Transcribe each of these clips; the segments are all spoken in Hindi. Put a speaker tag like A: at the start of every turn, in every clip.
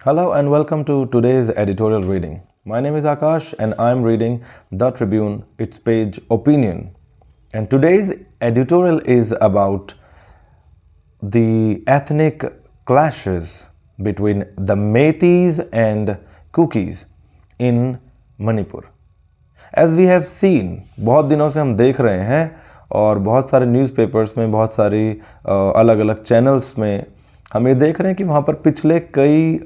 A: Hello and welcome to today's editorial reading. My name is Akash and I'm reading The Tribune, its page Opinion. And today's editorial is about the ethnic clashes between the Meiteis and Kukis in Manipur. As we have seen, बहुत दिनों से हम देख रहे हैं और बहुत सारे न्यूज़पेपर्स में, बहुत सारी अलग अलग चैनल्स में हम ये देख रहे हैं कि वहाँ पर पिछले कई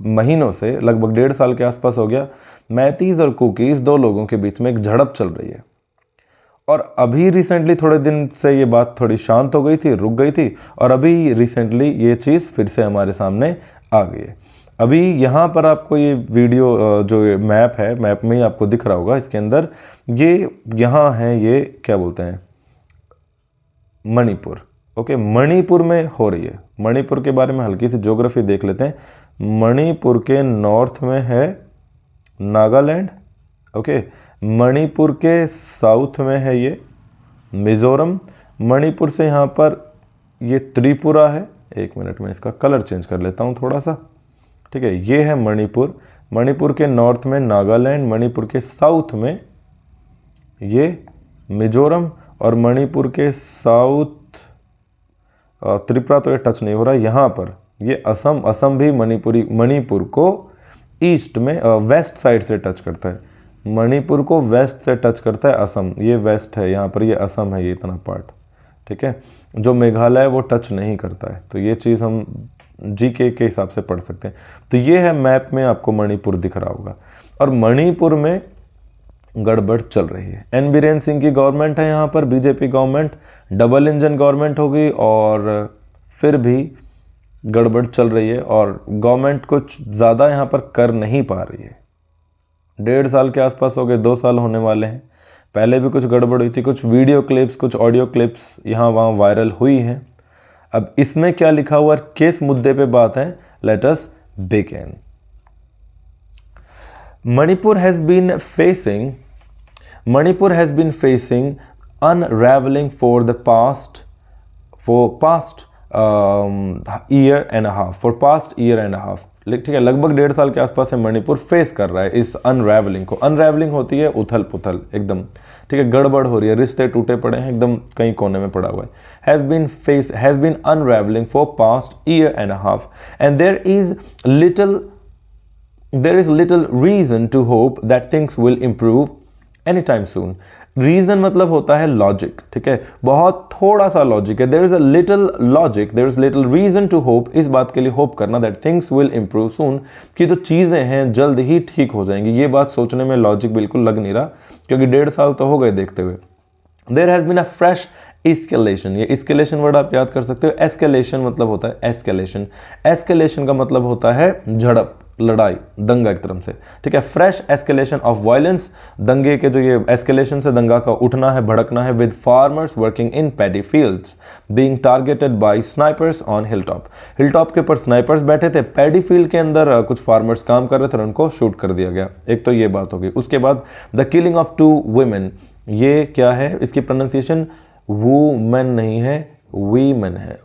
A: महीनों से, लगभग 1.5 साल के आसपास हो गया, मैतीज़ और कुकीज़ दो लोगों के बीच में एक झड़प चल रही है। और अभी रिसेंटली थोड़े दिन से ये बात थोड़ी शांत हो गई थी, रुक गई थी, और अभी रिसेंटली ये चीज़ फिर से हमारे सामने आ गई है। अभी यहाँ पर आपको ये वीडियो जो मैप है, मैप में ही आपको दिख रहा होगा, इसके अंदर ये यहाँ है, ये क्या बोलते हैं, मणिपुर। ओके, मणिपुर में हो रही है। मणिपुर के बारे में हल्की सी ज्योग्राफी देख लेते हैं। मणिपुर के नॉर्थ में है नागालैंड। ओके, मणिपुर के साउथ में है ये मिजोरम। मणिपुर से यहाँ पर ये त्रिपुरा है। एक मिनट में इसका कलर चेंज कर लेता हूँ थोड़ा सा। ठीक है, ये है मणिपुर। मणिपुर के नॉर्थ में नागालैंड, मणिपुर के साउथ में ये मिजोरम, और मणिपुर के साउथ त्रिपुरा तो ये टच नहीं हो रहा। यहाँ पर ये असम। असम भी मणिपुर को ईस्ट में वेस्ट साइड से टच करता है। मणिपुर को वेस्ट से टच करता है असम। ये वेस्ट है, यहाँ पर ये असम है, ये इतना पार्ट। ठीक है, जो मेघालय वो टच नहीं करता है। तो ये चीज़ हम जीके के हिसाब से पढ़ सकते हैं। तो ये है मैप में आपको मणिपुर दिख रहा होगा। और मणिपुर में गड़बड़ चल रही है। एन बीरेन सिंह की गवर्नमेंट है यहाँ पर, BJP government, double engine government होगी, और फिर भी गड़बड़ चल रही है और गवर्नमेंट कुछ ज़्यादा यहाँ पर कर नहीं पा रही है। 1.5 साल के आसपास हो गए, 2 साल होने वाले हैं। पहले भी कुछ गड़बड़ हुई थी, कुछ वीडियो क्लिप्स, कुछ ऑडियो क्लिप्स यहाँ वहाँ वायरल हुई हैं। अब इसमें क्या लिखा हुआ है, किस मुद्दे पे बात है, let us begin. Manipur has been facing unraveling for past year and a half. ठीक है, लगभग 1.5 साल के आसपास से मणिपुर फेस कर रहा है इस अनरेवलिंग को। अनरेवलिंग होती है उथल पुथल, एकदम। ठीक है, गड़बड़ हो रही है, रिश्ते टूटे पड़े हैं, एकदम कहीं कोने में पड़ा हुआ है। has been unraveling for past year and a half, and there is little reason to hope that things will improve anytime soon. Reason मतलब होता है लॉजिक। ठीक है, बहुत थोड़ा सा लॉजिक है। There is a little logic, there is little reason to hope. इस बात के लिए होप करना that things will improve soon, कि जो चीज़ें हैं जल्द ही ठीक हो जाएंगी। ये बात सोचने में लॉजिक बिल्कुल लग नहीं रहा, क्योंकि 1.5 साल तो हो गए देखते हुए। There has been a fresh escalation. ये एस्केलेशन वर्ड आप याद कर सकते हो। एस्केलेशन मतलब होता है एस्केलेशन। एस्केलेशन का मतलब होता है झड़प, लड़ाई, दंगा एक तरफ से। ठीक है, फ्रेश एस्केलेशन ऑफ वायलेंस। दंगे के जो ये एस्केलेशन से दंगा का उठना है, भड़कना है। With farmers working in paddy fields being targeted by snipers on hilltop. Hilltop के ऊपर स्नाइपर्स बैठे थे, पैडी फील्ड के अंदर कुछ फार्मर्स काम कर रहे थे और उनको शूट कर दिया गया। एक तो ये बात होगी। उसके बाद द किलिंग ऑफ 2 women। ये क्या है, इसकी प्रोनाउंसिएशन वुमेन नहीं है, वीमेन है।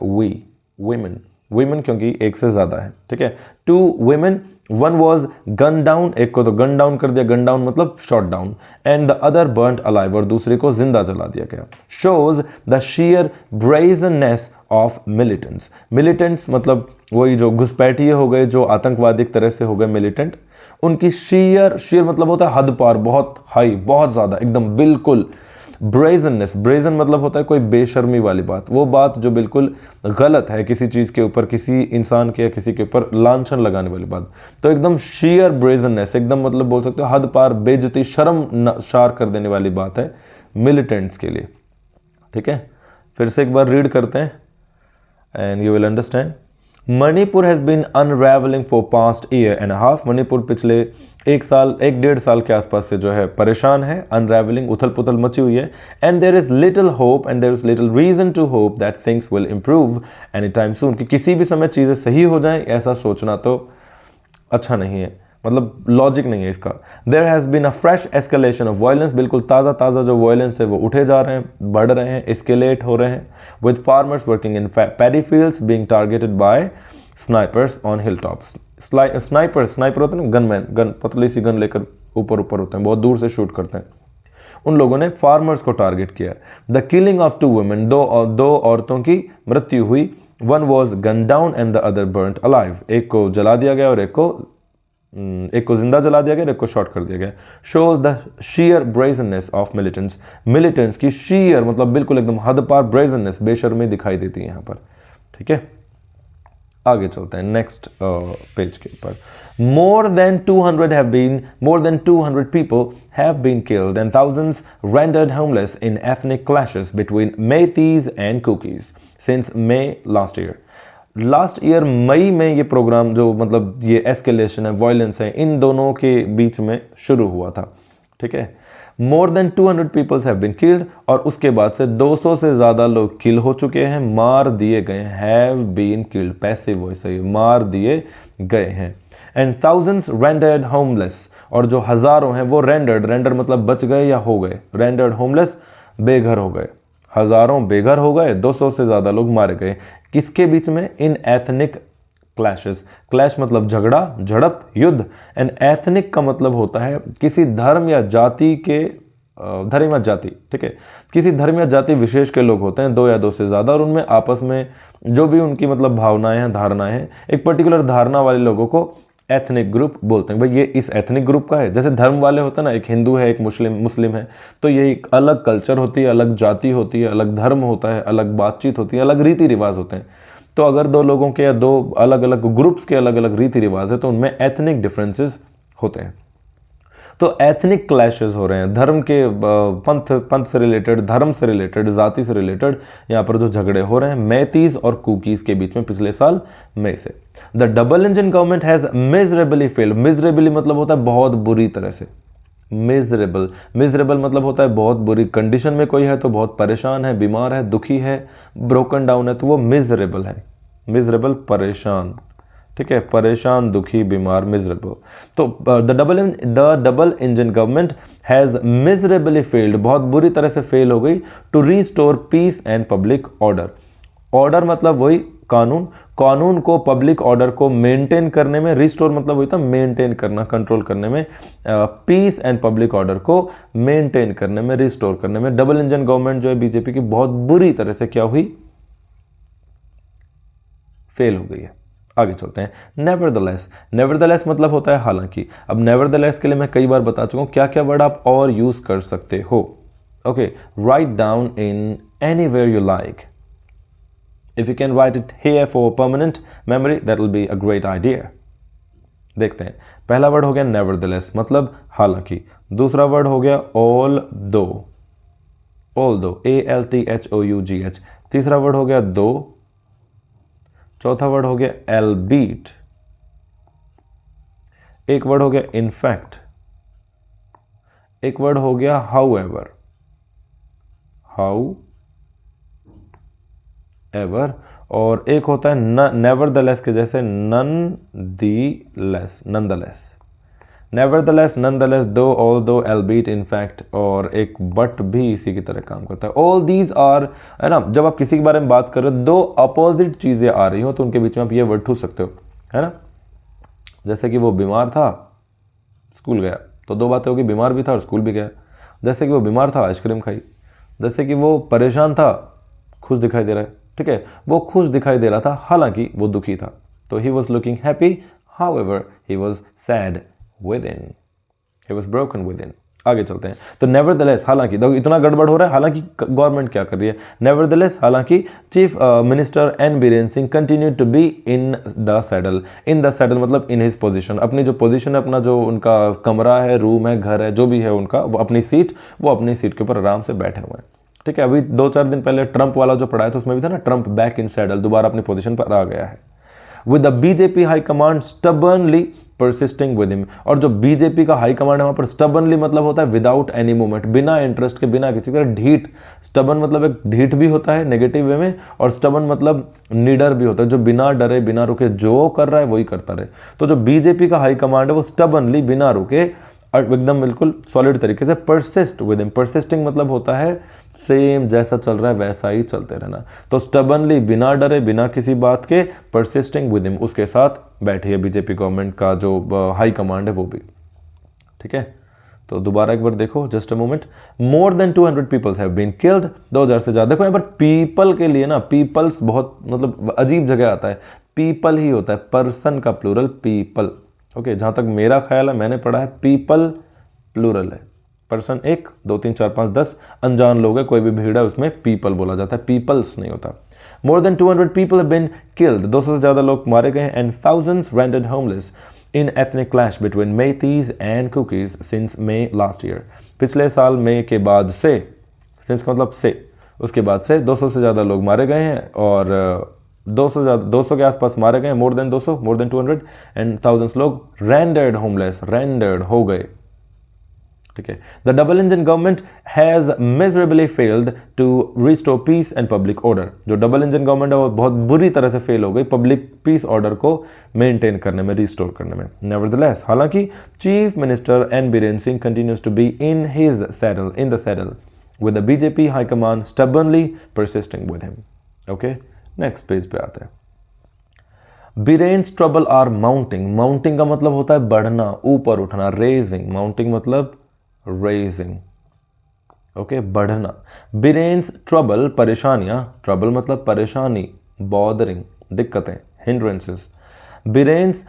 A: वीमेन क्योंकि एक से ज्यादा है। ठीक है, 2 women, one was gunned down, एक को तो गन डाउन कर दिया, गन डाउन मतलब shot down, and the other burnt alive, और दूसरे को जिंदा जला दिया गया। Shows the sheer brazenness of militants. Militants मतलब वही जो घुसपैठिए हो गए, जो आतंकवादी तरह से हो गए मिलिटेंट। उनकी sheer मतलब होता है हद पार, बहुत हाई, बहुत ज्यादा, एकदम बिल्कुल। ब्रेजननेस, ब्रेजन मतलब होता है कोई बेशर्मी वाली बात, वो बात जो बिल्कुल गलत है, किसी चीज़ के ऊपर, किसी इंसान के या किसी के ऊपर लांछन लगाने वाली बात। तो एकदम शीयर ब्रेजननेस, एकदम मतलब बोल सकते हो हद पार, बेइज्जती, शर्मशार कर देने वाली बात है मिलिटेंट्स के लिए। ठीक है, फिर से एक बार रीड करते हैं and you will understand. Manipur has been unravelling for past year and half. Manipur पिछले 1.5 साल के आसपास से जो है परेशान है, अनरेवलिंग, उथल पुथल मची हुई है। And there is little hope and there is little reason to hope that things will improve any time soon, कि किसी भी समय चीज़ें सही हो जाएं, ऐसा सोचना तो अच्छा नहीं है, मतलब लॉजिक नहीं है इसका। There has been a fresh escalation of violence. बिल्कुल ताज़ा जो वायलेंस है वो उठे जा रहे हैं, बढ़ रहे हैं, एस्केलेट हो रहे हैं। With farmers working in paddy fields being targeted by snipers on hill tops. Sniper होते हैं ना, गनमैन, गन पतली सी गन लेकर ऊपर होते हैं, बहुत दूर से शूट करते हैं, उन लोगों ने फार्मर्स को टारगेट किया। द किलिंग ऑफ 2 वुमेन, दो औरतों की मृत्यु हुई। One was gun down and the other burnt alive, एक को जला दिया गया और एक को जिंदा जला दिया गया, एक को शॉट कर दिया गया। Shows the shear brazenness of militants की शीयर मतलब बिल्कुल एकदम हद पार ब्रेजननेस, बेशर्मी दिखाई देती है यहाँ पर। ठीक है, आगे चलते हैं नेक्स्ट पेज के ऊपर। more than 200 people have been killed and thousands rendered homeless in ethnic clashes between Meiteis and Kukis since May last year. Last year मई में ये प्रोग्राम जो मतलब ये एस्केलेशन है, वायलेंस है, इन दोनों के बीच में शुरू हुआ था। ठीक है, more than 200 peoples have been killed, और उसके बाद से 200 से ज़्यादा लोग किल हो चुके हैं, मार दिए गए, have been killed, passive voice है, मार दिए गए हैं। एंड थाउजेंड्स रेंडर्ड होमलेस, और जो हज़ारों हैं वो रेंडर मतलब बच गए या हो गए, रेंडर्ड होमलेस बेघर हो गए, हज़ारों बेघर हो गए, 200 से ज़्यादा लोग मारे गए। किसके बीच में? इन एथनिक क्लैशेस, क्लैश मतलब झगड़ा, झड़प, युद्ध, एंड एथनिक का मतलब होता है किसी धर्म या जाति के, धर्म या जाति, ठीक है, किसी धर्म या जाति विशेष के लोग होते हैं, 2 या 2 से ज़्यादा, और उनमें आपस में जो भी उनकी मतलब भावनाएं हैं, धारणाएं हैं, एक पर्टिकुलर धारणा वाले लोगों को एथनिक ग्रुप बोलते हैं। भाई ये इस एथनिक ग्रुप का है, जैसे धर्म वाले होते हैं ना, एक हिंदू है, एक मुस्लिम है, तो ये एक अलग कल्चर होती है, अलग जाति होती है, अलग धर्म होता है, अलग बातचीत होती है, अलग रीति रिवाज होते हैं। तो अगर 2 लोगों के या 2 अलग अलग ग्रुप्स के अलग अलग रीति रिवाज है तो उनमें एथनिक डिफरेंसेस होते हैं। तो एथनिक क्लैशेस हो रहे हैं, धर्म के पंथ से रिलेटेड, धर्म से रिलेटेड, जाति से रिलेटेड यहाँ पर जो झगड़े हो रहे हैं मैतीज और कुकीज के बीच में पिछले साल मई से। The double engine government has miserably failed, miserably मतलब होता है बहुत बुरी तरह से, मिजरेबल मतलब होता है बहुत बुरी कंडीशन में कोई है, तो बहुत परेशान है, बीमार है, दुखी है, ब्रोकन डाउन है, तो वो मिजरेबल है, मिजरेबल परेशान, ठीक है, परेशान, दुखी, बीमार, मिजरेबल। तो the double engine government has miserably failed, बहुत बुरी तरह से फेल हो गई, to restore peace and public order. Order मतलब वही कानून, कानून को, पब्लिक ऑर्डर को मेंटेन करने में, रिस्टोर मतलब वही था मेंटेन करना, कंट्रोल करने में, पीस एंड पब्लिक ऑर्डर को मेंटेन करने में, रिस्टोर करने में डबल इंजन गवर्नमेंट जो है बीजेपी की बहुत बुरी तरह से क्या हुई, फेल हो गई है। आगे चलते हैं। नेवरदलेस, नेवरदलेस मतलब होता है हालांकि। अब नेवरदलेस के लिए मैं कई बार बता चुका हूं क्या क्या वर्ड आप और यूज कर सकते हो। Okay, write down in anywhere you like. If you can write it here for permanent memory, that will be a great idea. देखते हैं, पहला वर्ड हो गया nevertheless मतलब हालांकि, दूसरा वर्ड हो गया although, ALTHOUGH, तीसरा वर्ड हो गया though, चौथा वर्ड हो गया albeit, एक वर्ड हो गया in fact, एक वर्ड हो गया however, एवर, और एक होता है नेवरदलेस के जैसे ननदलेस, नेवरदलेस, ननदलेस, दो, ऑल दो, एल्बीट, इनफैक्ट, और एक बट भी इसी की तरह काम करता है। ऑल दीज आर, है ना, जब आप किसी के बारे में बात कर रहे हो, 2 अपोजिट चीजें आ रही हो तो उनके बीच में आप ये वर्ड ठूस सकते हो, है ना। जैसे कि वो बीमार था, स्कूल गया, तो 2 बातें होगी, बीमार भी था और स्कूल भी गया। जैसे कि वो बीमार था, आइसक्रीम खाई। जैसे कि वो परेशान था, खुश दिखाई दे रहा है, ठीक है, वो खुश दिखाई दे रहा था हालांकि वो दुखी था। तो he was looking happy, however he was sad with in, he was broken with in. आगे चलते हैं। तो नेवरदलेस, हालांकि, देखो इतना गड़बड़ हो रहा है, हालांकि गवर्नमेंट क्या कर रही है। नेवरदलेस, हालांकि chief minister N Biren Singh continue to be in the saddle. In the saddle मतलब इन हिज पोजीशन, अपनी जो पोजीशन है, अपना जो उनका कमरा है, रूम है, घर है, जो भी है उनका, वो अपनी सीट के ऊपर आराम से बैठे हुए हैं, ठीक है। अभी 2-4 दिन पहले ट्रंप वाला जो पढ़ा है तो उसमें भी था ना, ट्रंप बैक इन सैडल, दोबारा अपनी पोजीशन पर आ गया है। With the BJP high command स्टबर्नली persisting with him, और जो बीजेपी का हाई कमांड है वहां पर स्टबर्नली मतलब होता है विदाउट एनी मूवमेंट, बिना इंटरेस्ट के, बिना किसी तरह ढीठ। स्टबर्न मतलब एक ढीठ भी होता है नेगेटिव वे में, और स्टबर्न मतलब निडर भी होता है, जो बिना डरे बिना रुके जो कर रहा है वही करता रहे। तो जो बीजेपी का हाई कमांड है वो स्टबर्नली बिना रुके और एकदम बिल्कुल सॉलिड तरीके से परसिस्ट विद हिम। परसिस्टिंग मतलब होता है सेम जैसा चल रहा है वैसा ही चलते रहना। तो स्टबनली, बिना डरे, बिना किसी बात के, परसिस्टिंग विद हिम, उसके साथ बैठी है बीजेपी गवर्नमेंट का जो हाई कमांड है वो भी। ठीक है, तो दोबारा एक बार देखो, just a moment. More than 200 peoples have been killed, 2000 से ज्यादा। देखो यहाँ पर पीपल के लिए ना, पीपल्स बहुत मतलब अजीब जगह आता है, पीपल ही होता है, पर्सन का प्लूरल पीपल। ओके, जहां तक मेरा ख्याल है, मैंने पढ़ा है पीपल प्लूरल है, पर्सन 1 2 3 4 5 10, अनजान लोग है, कोई भी भीड़ है, उसमें पीपल बोला जाता है, पीपल्स नहीं होता। More than 200 people have been killed, 200 से ज्यादा लोग मारे गए हैं, and thousands rendered homeless in ethnic clash between Meiteis and Kukis since May last year। पिछले साल मई के बाद से, since का मतलब से, उसके बाद से 200 से ज़्यादा लोग मारे गए हैं, और 200 के आसपास मारे गए हैं, more than 200, more than 200, and thousands लोग रेंडर्ड होमलेस, रेंडर्ड हो गए। ठीक है, the double engine government has miserably failed to restore peace and public order. जो डबल इंजन गवर्नमेंट है वो बहुत बुरी तरह से फेल हो गई पब्लिक पीस ऑर्डर को मेंटेन करने में, रिस्टोर करने में। नेवरदलेस, हालांकि chief minister N Biren Singh continues to be in his saddle, in the saddle, with the BJP high command stubbornly persisting with him. Okay, next page पे आते हैं। Biren's trouble are mounting. Mounting का मतलब होता है बढ़ना, ऊपर उठना, रेजिंग। माउंटिंग मतलब रेजिंग, ओके, बढ़ना। बीरेन्स ट्रबल, परेशानियां, ट्रबल मतलब परेशानी, बॉदरिंग, दिक्कतें, hindrances. Biren's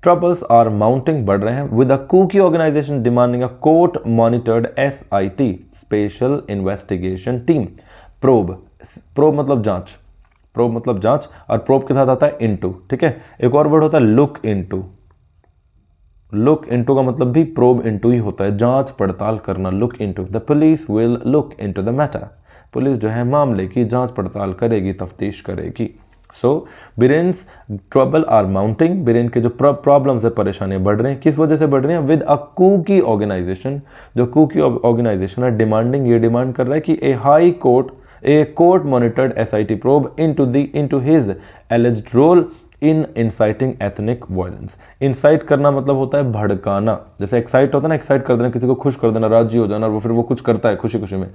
A: troubles are mounting, बढ़ रहे हैं, with a Kuki organisation demanding a court monitored SIT, special investigation team. Probe, probe मतलब जांच, प्रोब मतलब जांच, और प्रोब के साथ आता है इनटू। ठीक है, एक और वर्ड होता है लुक इनटू। लुक इनटू का मतलब भी प्रोब इनटू ही होता है, जांच पड़ताल करना, look into. The police will look into the matter. Police जो है मामले की जांच पड़ताल करेगी, तफ्तीश करेगी। सो बीरेन्स ट्रबल आर माउंटिंग, बीरेन के जो प्रॉब्लम्स है, परेशानियां बढ़ रही हैं, किस वजह से बढ़ रही हैं? विद अ कुकी ऑर्गेनाइजेशन, जो कुकी ऑर्गेनाइजेशन है, डिमांडिंग, ये डिमांड कर रहा है कि a court monitored SIT probe into his alleged role in inciting ethnic violence. Incite करना मतलब होता है भड़काना, जैसे एक्साइट होता है ना, एक्साइट कर देना, किसी को खुश कर देना, राजी हो जाना, और वो फिर वो कुछ करता है खुशी खुशी में।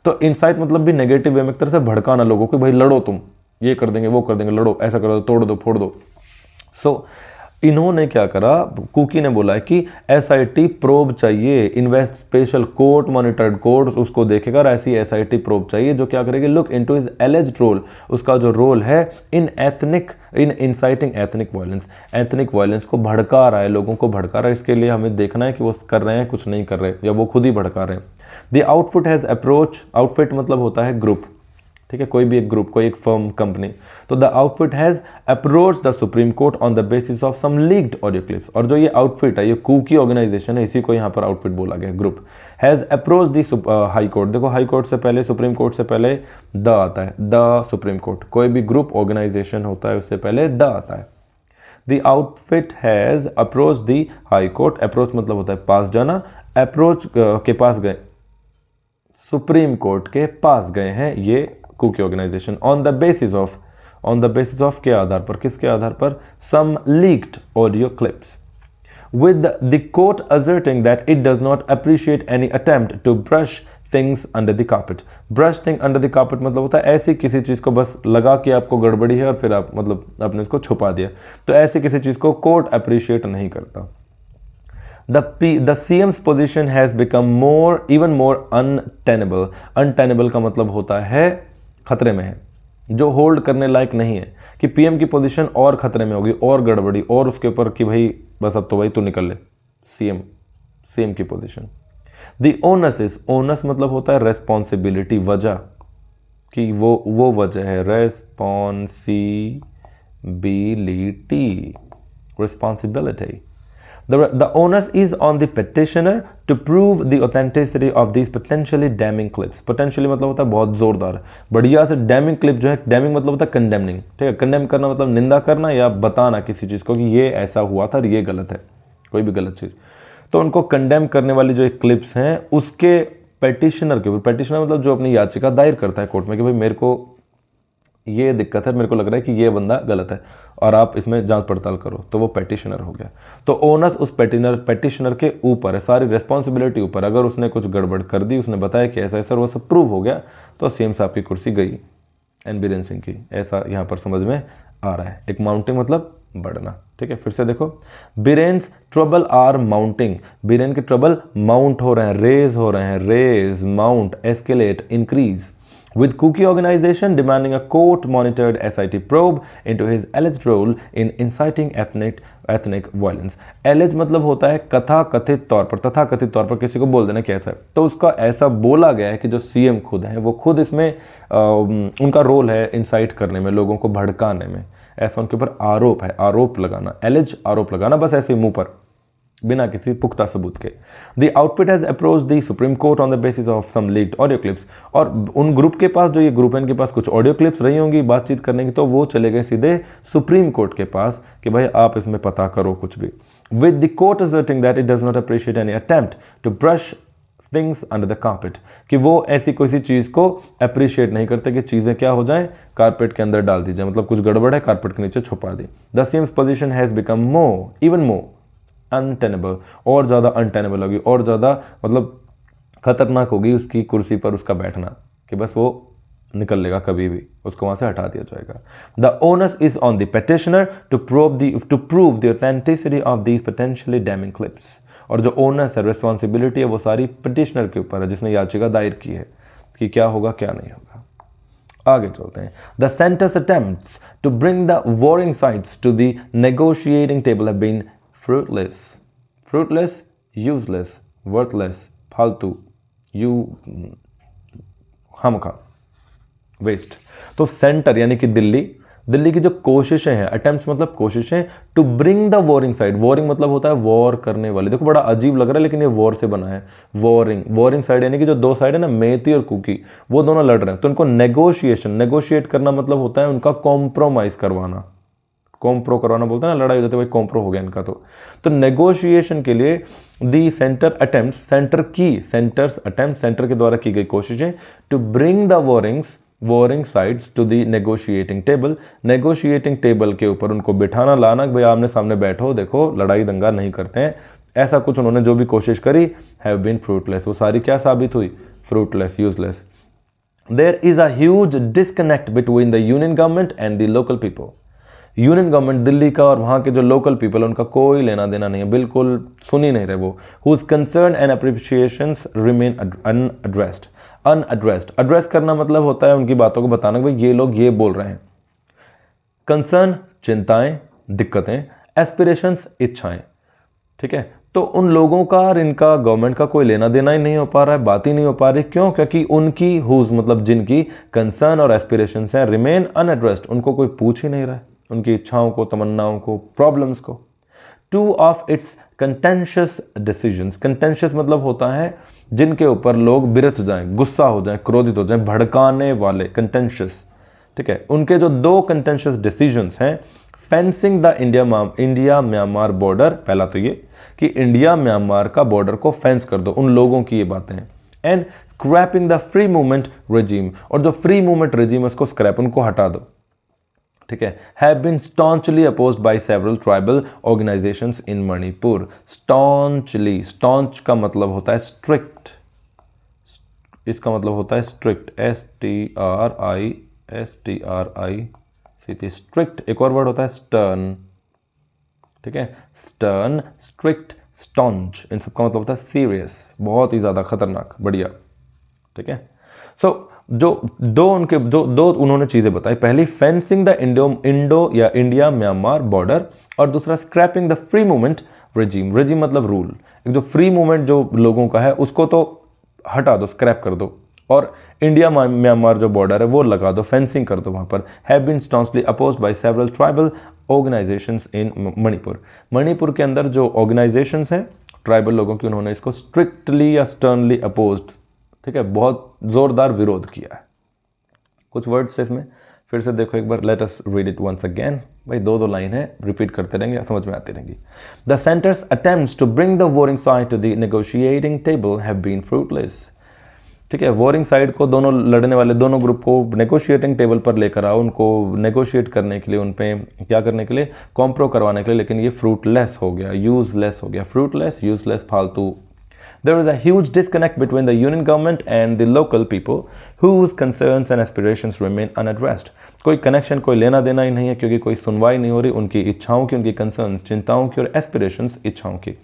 A: तो इंसाइट मतलब भी नेगेटिव वे में, एक तरह से भड़काना लोगों को, भाई लड़ो, तुम ये कर देंगे, वो कर देंगे, लड़ो, ऐसा कर दो, तोड़ दो, फोड़ दो। सो इन्होंने क्या करा, कुकी ने बोला है कि SIT प्रोब चाहिए, invest special court monitored court उसको देखेगा, और ऐसी SIT प्रोब चाहिए जो क्या करेगी, look into his alleged role, उसका जो रोल है in inciting ethnic violence, ethnic violence को भड़का रहा है, लोगों को भड़का रहा है। इसके लिए हमें देखना है कि वो कर रहे हैं, कुछ नहीं कर रहे, या वो खुद ही भड़का रहे हैं। The outfit has approach, outfit मतलब होता है ग्रुप, ठीक है, कोई भी एक ग्रुप, कोई एक फर्म, कंपनी। तो the outfit has approach the Supreme Court on the basis of some leaked audio clips. और जो ये आउटफिट है, ये कुकी ऑर्गेनाइजेशन है, इसी को यहाँ पर आउटफिट बोला गया, group. Has approach the high court, देखो हाई कोर्ट से पहले, सुप्रीम कोर्ट से पहले द आता है, द सुप्रीम कोर्ट। कोई भी ग्रुप ऑर्गेनाइजेशन होता है उससे पहले द आता है। The outfit has approach the high court, approach मतलब होता है पास जाना, अप्रोच के पास गए, सुप्रीम कोर्ट के पास गए हैं ये Kuki organisation, on the basis of के आधार पर, किसके आधार पर? Some leaked audio clips, with the court asserting that it does not appreciate any attempt to brush things under the carpet। brush thing under the carpet मतलब होता है ऐसी किसी चीज को बस लगा के आपको गड़बड़ी है और फिर आप मतलब आपने इसको छुपा दिया, तो ऐसी किसी चीज को कोर्ट अप्रिशिएट नहीं करता। The CM's position has become even more untenable। untenable का मतलब होता है खतरे में है, जो होल्ड करने लायक नहीं है, कि PM की पोजीशन और खतरे में होगी, और गड़बड़ी, और उसके ऊपर कि भाई बस अब तो भाई तू निकल ले, CM की position. The onus is, onus मतलब होता है रेस्पॉन्सिबिलिटी, वजह, कि वो वजह है, responsibility. The onus is on the petitioner to prove the authenticity of these potentially damning clips। potentially मतलब होता है बहुत जोरदार, बढ़िया से damning clip जो है, damning मतलब होता है condemning, ठीक है, condemn करना मतलब निंदा करना या बताना किसी चीज़ को कि ये ऐसा हुआ था और ये गलत है, कोई भी गलत चीज़। तो उनको condemn करने वाली जो क्लिप्स हैं उसके पेटिशनर के ऊपर, पेटिशनर मतलब जो अपनी याचिका दायर करता है कोर्ट में कि भाई मेरे को ये दिक्कत है, मेरे को लग रहा है कि ये बंदा गलत है, और आप इसमें जांच पड़ताल करो, तो वो पेटिशनर हो गया। तो ओनस उस पेटिशनर के ऊपर है, सारी रिस्पॉन्सिबिलिटी ऊपर। अगर उसने कुछ गड़बड़ कर दी, उसने बताया कि ऐसा ऐसा, वो सब प्रूव हो गया, तो सीएम साहब की कुर्सी गई, एन बीरेन सिंह की। ऐसा यहाँ पर समझ में आ रहा है। एक माउंटिंग मतलब बढ़ना, ठीक है। फिर से देखो, बीरेन्स ट्रबल आर माउंटिंग, बीरेन के ट्रबल माउंट हो रहे हैं, रेज हो रहे हैं, raise, mount, escalate, increase, with Kuki organization demanding a court-monitored SIT probe into his alleged role in inciting ethnic violence। alleged मतलब होता है कथा कथित तौर पर, तथा कथित तौर पर किसी को बोल देना कैसा है। तो उसका ऐसा बोला गया है कि जो सीएम खुद हैं, वो खुद इसमें उनका रोल है इंसाइट करने में, लोगों को भड़काने में, ऐसा उनके ऊपर आरोप है, आरोप लगाना, एलिज आरोप लगाना, बस ऐसे मुंह पर बिना किसी पुख्ता सबूत के। The outfit has approached the Supreme Court on the basis of some leaked audio clips. और उन ग्रुप के पास, जो ये ग्रुप है, इनके पास कुछ ऑडियो क्लिप्स रही होंगी बातचीत करने की, तो वो चले गए सीधे सुप्रीम कोर्ट के पास कि भाई आप इसमें पता करो कुछ भी। With the court asserting that it does not appreciate any attempt to brush things under the carpet, कि वो ऐसी कोई सी चीज को अप्रिशिएट नहीं करते कि चीजें क्या हो जाएं, कारपेट के अंदर डाल दी जाए, मतलब कुछ गड़बड़ है कारपेट के नीचे छुपा दी। The CM's position has become more, even more untenable, और ज़्यादा अनटेनेबल होगी, और ज़्यादा मतलब खतरनाक होगी उसकी कुर्सी पर उसका बैठना, कि बस वो निकल लेगा कभी भी, उसको वहाँ से हटा दिया जाएगा। The onus is on the petitioner to prove the authenticity of these potentially damning clips. और जो ओनस है, रिस्पॉन्सिबिलिटी है, वो सारी पिटिशनर के ऊपर है, जिसने याचिका दायर की है कि क्या होगा क्या नहीं होगा। आगे चलते हैं। The centre's attempts to bring the warring sides to the negotiating table have been fruitless, useless, worthless, फालतू, हमका, वेस्ट। तो सेंटर यानी कि दिल्ली की जो कोशिशें हैं, अटेम्प्ट्स मतलब कोशिशें, to bring the warring side, warring मतलब होता है वॉर करने वाली। देखो बड़ा अजीब लग रहा है, लेकिन ये वॉर से बना है। वॉरिंग साइड यानी कि जो दो साइड है ना, मेती और कुकी, वो दोनों लड़ रहे हैं, तो उनको नेगोशिएट करना मतलब होता है उनका कॉम्प्रोमाइज करवाना, कॉम्प्रो करवाना बोलते हैं ना, लड़ाई होती है, भाई कॉम्प्रो हो गया इनका। तो नेगोशिएशन के लिए दी सेंटर अटेम्प्ट, सेंटर के द्वारा की गई कोशिशें, to bring the warring sides to the negotiating table के ऊपर उनको बिठाना, लाना, भाई आमने सामने बैठो, देखो लड़ाई दंगा नहीं करते हैं, ऐसा कुछ उन्होंने जो भी कोशिश करी, हैव बीन फ्रूटलेस, वो सारी क्या साबित हुई, fruitless, useless. There is a huge disconnect between the union government and the local people. Union government Delhi का और वहाँ के जो लोकल पीपल, उनका कोई लेना देना नहीं है, बिल्कुल सुन ही नहीं रहे वो। Whose concern and appreciations remain unaddressed. Address करना मतलब होता है उनकी बातों को बताना कि भाई ये लोग ये बोल रहे हैं। कंसर्न चिंताएं, दिक्कतें, एस्पिरेशंस इच्छाएं, ठीक है। तो उन लोगों का और इनका गवर्नमेंट का कोई लेना देना ही नहीं हो पा रहा है, बात ही नहीं हो पा रही। क्यों? क्योंकि उनकी हुज मतलब जिनकी कंसर्न और एस्पिरेशंस हैं, रिमेन अनएड्रेस्ड, उनको कोई पूछ ही नहीं रहा है, उनकी इच्छाओं को, तमन्नाओं को, प्रॉब्लम्स को। Two of its contentious decisions, contentious मतलब होता है जिनके ऊपर लोग बिरथ जाएं, गुस्सा हो जाएं, क्रोधित हो जाएं, भड़काने वाले, कंटेंशियस, ठीक है। उनके जो दो कंटेंशियस डिसीजंस हैं, fencing the India Myanmar border, पहला तो ये कि इंडिया म्यांमार का बॉर्डर को फेंस कर दो, उन लोगों की ये बातें हैं। And scrapping the free movement regime, और जो फ्री मूवमेंट रेजिम है उसको स्क्रैप, उनको हटा दो, ठीक है। Have been staunchly opposed by several tribal organisations in Manipur. Staunchly, staunch का मतलब होता है स्ट्रिक्ट, इसका मतलब होता है स्ट्रिक्ट, STRICT, स्ट्रिक्ट। एक और वर्ड होता है स्टर्न, ठीक है, स्टर्न, स्ट्रिक्ट, स्टॉन्च, इन सबका मतलब होता है सीरियस, बहुत ही ज्यादा खतरनाक, बढ़िया, ठीक है। सो जो दो उन्होंने चीजें बताई, पहली फेंसिंग द इंडो या इंडिया म्यांमार बॉर्डर, और दूसरा scrapping the free movement regime. Regime मतलब रूल, जो फ्री मूवमेंट जो लोगों का है उसको तो हटा दो, स्क्रैप कर दो, और इंडिया म्यांमार जो बॉर्डर है वो लगा दो, फेंसिंग कर दो वहां पर। Have been staunchly opposed by several tribal organisations in Manipur. Manipur के अंदर जो ऑर्गेनाइजेशंस हैं ट्राइबल लोगों की, उन्होंने इसको स्ट्रिक्टली या स्टर्नली अपोज्ड, ठीक है, बहुत जोरदार विरोध किया है। कुछ वर्ड्स इसमें फिर से देखो एक बार, let us read it once again. भाई दो लाइन है, रिपीट करते रहेंगे, समझ में आती रहेंगी। The centre's attempts to bring the warring side to the negotiating table have been fruitless. ठीक है, वॉरिंग साइड को, दोनों लड़ने वाले दोनों ग्रुप को नेगोशिएटिंग टेबल पर लेकर आओ, उनको नेगोशिएट करने के लिए, उन पे क्या करने के लिए, कॉम्प्रो करवाने के लिए, लेकिन ये फ्रूटलेस हो गया, यूजलेस हो गया, फ्रूटलेस, यूजलेस, फालतू. There is a huge disconnect between the union government and the local people whose concerns and aspirations remain unaddressed. कोई कनेक्शन, कोई लेना देना ही नहीं है, क्योंकि कोई सुनवाई नहीं हो रही उनकी इच्छाओं की, उनकी कंसर्न, चिंताओं की, और एस्पिरेशंस, इच्छाओं की.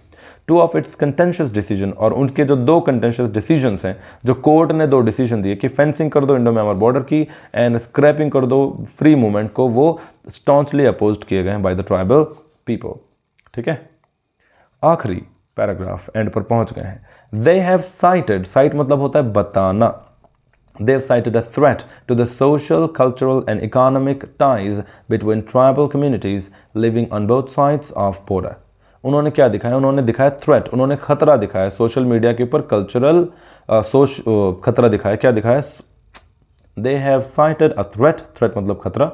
A: Two of its contentious decision, और उनके जो दो कंटेंशियस डिसीजंस हैं, जो कोर्ट ने दो डिसीजन दिए कि फेंसिंग कर दो इंडो म्यांमार बॉर्डर की एंड स्क्रैपिंग कर दो फ्री मूवमेंट को, वो स्टॉन्चली अपोज्ड किए गए हैं बाय द ट्राइबल पीपल. ठीक है, आखिरी पैराग्राफ एंड पर पहुंच गए हैं. They have cited, cite मतलब होता है बताना. They have cited a threat to the social, cultural and economic ties between tribal communities living on both sides of border. उन्होंने क्या दिखाया? उन्होंने दिखाया थ्रेट, उन्होंने खतरा दिखाया सोशल मीडिया के ऊपर, कल्चरल खतरा दिखाया. क्या दिखाया? They have cited a threat, threat मतलब खतरा,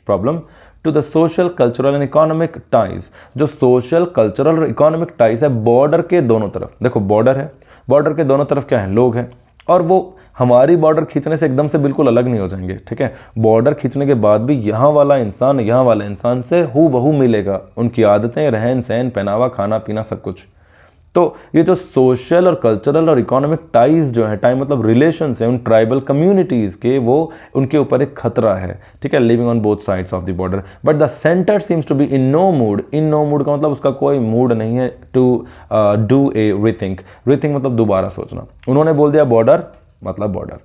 A: problem, to the social, cultural and economic ties. जो सोशल, कल्चरल और इकोनॉमिक टाइज है बॉर्डर के दोनों तरफ. देखो बॉर्डर है, बॉर्डर के दोनों तरफ क्या है? लोग हैं, और वो हमारी बॉर्डर खींचने से एकदम से बिल्कुल अलग नहीं हो जाएंगे. ठीक है, बॉर्डर खींचने के बाद भी यहाँ वाला इंसान यहाँ वाले इंसान से हूबहू मिलेगा, उनकी आदतें, रहन सहन, पहनावा, खाना पीना, सब कुछ. तो ये जो सोशल और कल्चरल और इकोनॉमिक टाइज जो है, टाइम मतलब रिलेशंस है उन ट्राइबल कम्युनिटीज़ के, वो उनके ऊपर एक खतरा है. ठीक है, living on both sides of the border. But the centre seems to be in no mood. In no mood का मतलब उसका कोई मूड नहीं है to do a rethink. Rethink मतलब दोबारा सोचना. उन्होंने बोल दिया बॉर्डर मतलब बॉर्डर.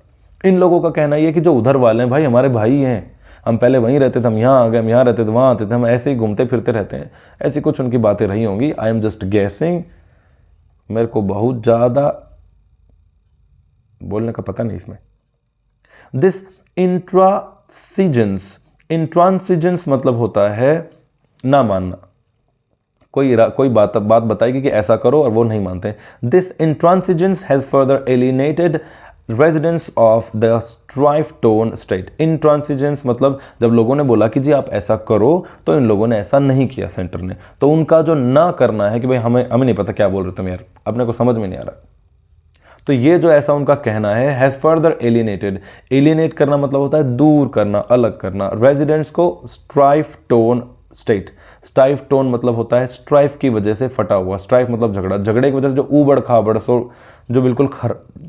A: इन लोगों का कहना ये कि जो उधर वाले हैं भाई हमारे भाई हैं, हम पहले वहीं रहते थे, हम यहाँ आ गए, हम यहाँ रहते थे, वहाँ आते थे, हम ऐसे ही घूमते फिरते रहते हैं. ऐसी कुछ उनकी बातें रही होंगी. I am just guessing. मेरे को बहुत ज़्यादा बोलने का पता नहीं इसमें. दिस इंट्रांसिजेंस, इंट्रांसिजेंस मतलब होता है ना मानना. कोई बात बताएगी कि ऐसा करो और वो नहीं मानते. This intransigence has further alienated residents of the strife torn state. Intransigence मतलब जब लोगों ने बोला कि जी आप ऐसा करो, तो इन लोगों ने ऐसा नहीं किया सेंटर ने, तो उनका जो ना करना है कि भाई हमें नहीं पता क्या बोल रहे तुम यार, अपने को समझ में नहीं आ रहा. तो ये जो ऐसा उनका कहना है, हैज़ फर्दर एलिनेटेड. एलिनेट करना मतलब होता है दूर करना, अलग करना. रेजिडेंट्स को strife torn state. Strife tone मतलब होता है स्ट्राइफ की वजह से फटा हुआ. स्ट्राइफ मतलब झगड़ा, झगड़े की वजह से जो ऊबड़ खाबड़, सो जो बिल्कुल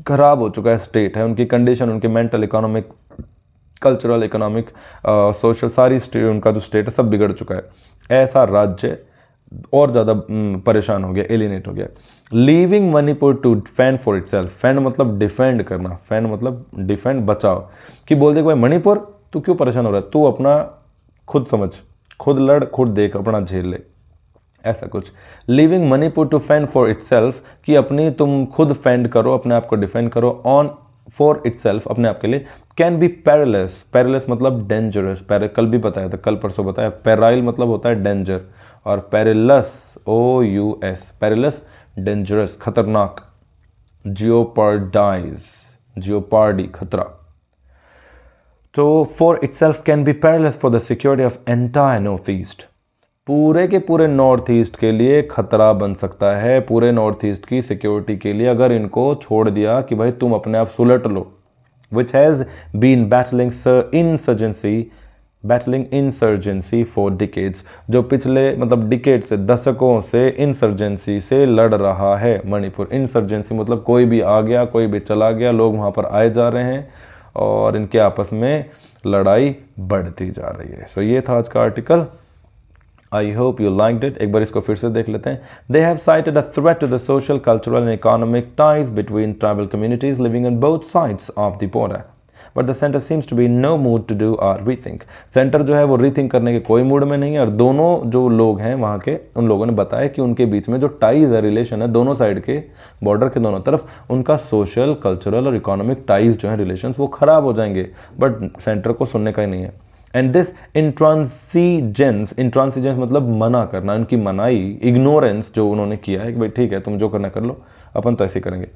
A: खराब हो चुका है स्टेट है, उनकी कंडीशन, उनकी mental, economic, cultural, economic, social, सारी उनका जो स्टेट है सब बिगड़ चुका है. ऐसा राज्य और ज़्यादा परेशान हो गया, एलिनेट हो गया. Leaving Manipur to fend for itself. Fend मतलब डिफेंड करना, फैंड मतलब डिफेंड, बचाओ. कि बोल दे भाई मणिपुर तू क्यों परेशान हो रहा है, तू अपना खुद समझ, खुद लड़, खुद देख, अपना झेल ले, ऐसा कुछ. Living Manipur to fend for itself, कि अपनी तुम खुद फेंड करो, अपने आप को डिफेंड करो, ऑन फॉर इटसेल्फ, अपने आप के लिए. Can be perilous. पेरिलस मतलब डेंजरस. कल भी बताया था, कल परसों बताया. पेराइल मतलब होता है डेंजर, और पेरिलस OUS, पेरिलस डेंजरस, खतरनाक. जियोपार्डाइज, जियोपार्डी खतरा. तो for itself can be perilous for the security of entire north east. पूरे के पूरे नॉर्थ ईस्ट के लिए खतरा बन सकता है, पूरे नॉर्थ ईस्ट की सिक्योरिटी के लिए, अगर इनको छोड़ दिया कि भाई तुम अपने आप सुलट लो. Which has been battling insurgency for decades. जो पिछले मतलब डिकेड से, दशकों से इंसर्जेंसी से लड़ रहा है मणिपुर. इंसर्जेंसी मतलब कोई भी आ गया, कोई भी चला गया, लोग वहाँ पर आए जा रहे हैं और इनके आपस में लड़ाई बढ़ती जा रही है. सो ये था आज का article. I hope you liked it. एक बार इसको फिर से देख लेते हैं. They have cited a threat to the social, cultural and economic ties between tribal communities living on both sides of the border. But the centre seems to be in no mood to do a rethink. Centre जो है वो रीथिंक करने के कोई मूड में नहीं है, और दोनों जो लोग हैं वहाँ के, उन लोगों ने बताया कि उनके बीच में जो टाइज है, रिलेशन है, दोनों साइड के, बॉर्डर के दोनों तरफ, उनका सोशल, कल्चरल और इकोनॉमिक टाइज जो है, रिलेशंस, वो खराब हो जाएंगे. बट सेंटर को सुनने का ही नहीं है. एंड दिस इंट्रांसिजेंस, इंट्रांसिजेंस मतलब मना करना, इनकी मनाई, इग्नोरेंस जो उन्होंने किया है कि भाई ठीक है तुम जो करना कर लो, अपन तो ऐसे करेंगे.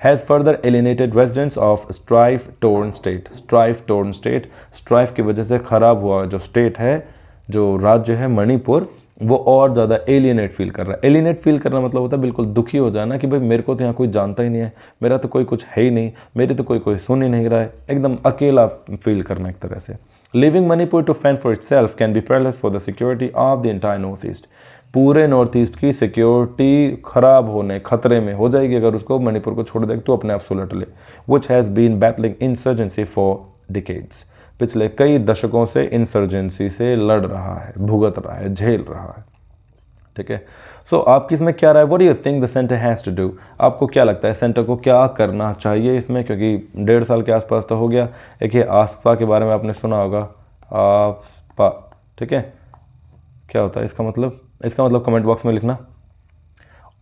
A: Has further alienated residents of strife torn state. Strife torn state, strife की वजह से खराब हुआ जो स्टेट है, जो राज्य है मणिपुर, वो और ज़्यादा एलियनेट फील कर रहा है। एलियनेट फील करना मतलब होता है बिल्कुल दुखी हो जाना कि भाई मेरे को तो यहाँ कोई जानता ही नहीं है, मेरा तो कोई कुछ है ही नहीं, मेरी तो कोई सुन ही नहीं रहा है, एकदम अकेला फील करना एक तरह से। Living Manipur to fend for itself can be perilous for the security of the entire north east. पूरे नॉर्थ ईस्ट की सिक्योरिटी खराब होने खतरे में हो जाएगी अगर उसको मणिपुर को छोड़ देगा तो अपने आप सुलट ले। Which has been battling insurgency for decades. पिछले कई दशकों से इंसर्जेंसी से लड़ रहा है, भुगत रहा है, झेल रहा है। ठीक है, सो आपकी इसमें क्या राय? What do you think the centre has to do? आपको क्या लगता है सेंटर को क्या करना चाहिए इसमें? क्योंकि 1.5 साल के आसपास तो हो गया। एक ये आसपा के बारे में आपने सुना होगा, आसपा, ठीक है, क्या होता है इसका मतलब? इसका मतलब कमेंट बॉक्स में लिखना।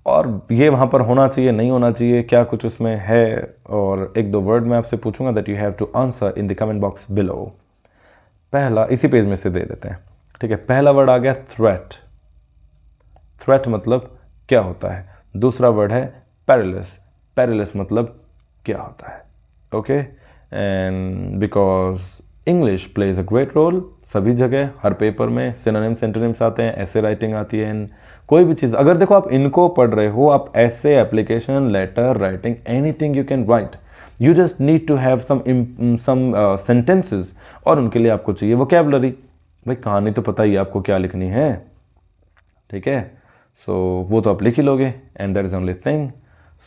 A: और ये वहाँ पर होना चाहिए, नहीं होना चाहिए, क्या कुछ उसमें है? और 1-2 वर्ड मैं आपसे पूछूंगा that you have to answer in the comment box below. पहला इसी पेज में से दे देते हैं, ठीक है। पहला वर्ड आ गया थ्रेट। थ्रेट मतलब क्या होता है? दूसरा वर्ड है पेरिलस। पेरिलस मतलब क्या होता है? Okay, and because English plays a great role सभी जगह, हर पेपर में सिनोनिम्स एंटोनिम्स आते हैं, ऐसे राइटिंग आती है, कोई भी चीज़ अगर देखो आप इनको पढ़ रहे हो, आप ऐसे, application, letter writing, anything you can write, you just need to have some sentences, और उनके लिए आपको चाहिए वोकैबुलरी। भाई कहानी तो पता ही है आपको क्या लिखनी है, ठीक है, सो वो तो आप लिख ही लोगे, and that is only thing.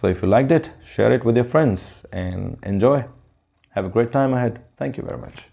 A: So if you liked it, share it with your friends and enjoy, have a great time ahead. Thank you very much.